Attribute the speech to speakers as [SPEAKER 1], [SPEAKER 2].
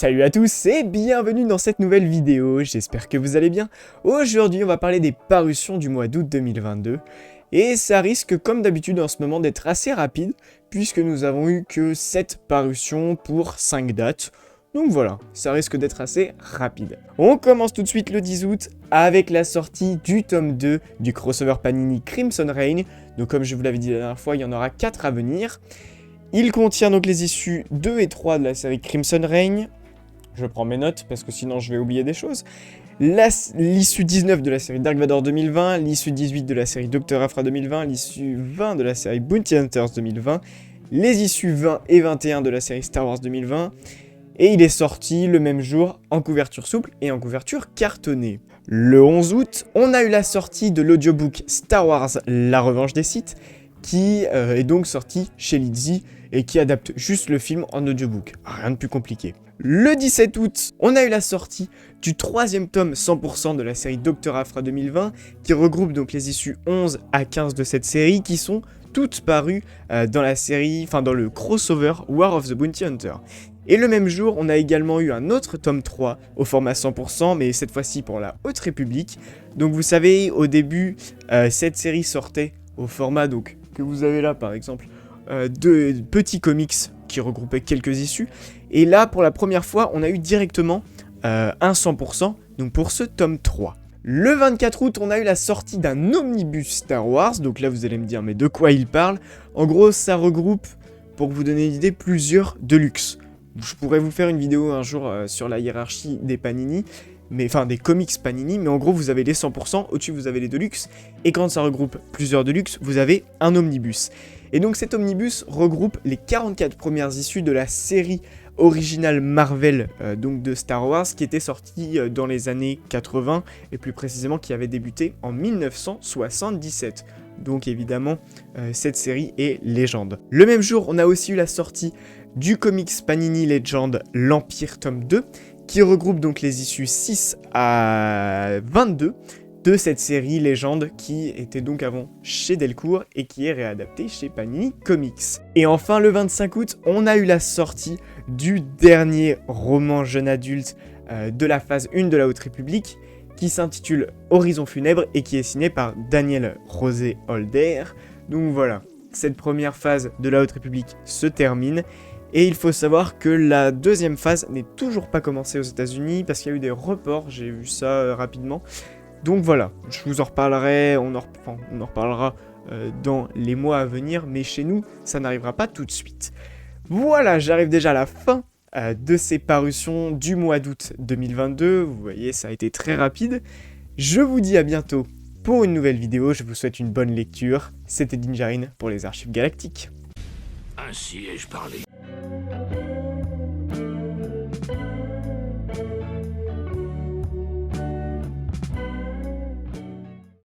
[SPEAKER 1] Salut à tous et bienvenue dans cette nouvelle vidéo, j'espère que vous allez bien. Aujourd'hui on va parler des parutions du mois d'août 2022 et ça risque comme d'habitude en ce moment d'être assez rapide puisque nous avons eu que 7 parutions pour 5 dates. Donc voilà, ça risque d'être assez rapide. On commence tout de suite le 10 août avec la sortie du tome 2 du crossover Panini Crimson Reign. Donc comme je vous l'avais dit la dernière fois, il y en aura 4 à venir. Il contient donc les issues 2 et 3 de la série Crimson Reign. Je prends mes notes parce que sinon je vais oublier des choses. L'issue 19 de la série Dark Vador 2020, l'issue 18 de la série Dr. Aphra 2020, l'issue 20 de la série Bounty Hunters 2020, les issues 20 et 21 de la série Star Wars 2020, et il est sorti le même jour en couverture souple et en couverture cartonnée. Le 11 août, on a eu la sortie de l'audiobook Star Wars La Revanche des Sith, qui est donc sorti chez Lizzie et qui adapte juste le film en audiobook. Rien de plus compliqué. Le 17 août, on a eu la sortie du 3e tome 100% de la série Dr. Aphra 2020, qui regroupe donc les issues 11 à 15 de cette série, qui sont toutes parues dans la série, dans le crossover War of the Bounty Hunter. Et le même jour, on a également eu un autre tome 3 au format 100%, mais cette fois-ci pour la Haute République. Donc vous savez, au début, cette série sortait au format donc, que vous avez là par exemple, de petits comics qui regroupaient quelques issues. Et là, pour la première fois, on a eu directement un 100%, donc pour ce tome 3. Le 24 août, on a eu la sortie d'un omnibus Star Wars, donc là vous allez me dire, mais de quoi il parle? En gros, ça regroupe, pour vous donner une idée, plusieurs deluxe. Je pourrais vous faire une vidéo un jour sur la hiérarchie des Panini, des comics Panini, mais en gros vous avez les 100%, au-dessus vous avez les deluxe, et quand ça regroupe plusieurs deluxe, vous avez un omnibus. Et donc cet omnibus regroupe les 44 premières issues de la série originale Marvel donc de Star Wars, qui était sortie dans les années 80, et plus précisément qui avait débuté en 1977. Donc évidemment, cette série est légende. Le même jour, on a aussi eu la sortie du comics Panini Legend L'Empire tome 2, qui regroupe donc les issues 6 à 22 de cette série légende qui était donc avant chez Delcourt et qui est réadaptée chez Panini Comics. Et enfin, le 25 août, on a eu la sortie du dernier roman jeune adulte de la phase 1 de la Haute République, qui s'intitule Horizon funèbre et qui est signé par Daniel Rosé Holder. Donc voilà, cette première phase de la Haute République se termine. Et il faut savoir que la deuxième phase n'est toujours pas commencée aux États-Unis parce qu'il y a eu des reports, j'ai vu ça rapidement. Donc voilà, je vous en reparlerai, on en reparlera dans les mois à venir, mais chez nous, ça n'arrivera pas tout de suite. Voilà, j'arrive déjà à la fin de ces parutions du mois d'août 2022. Vous voyez, ça a été très rapide. Je vous dis à bientôt pour une nouvelle vidéo. Je vous souhaite une bonne lecture. C'était Dinjarin pour les Archives Galactiques.
[SPEAKER 2] Ainsi ai-je parlé.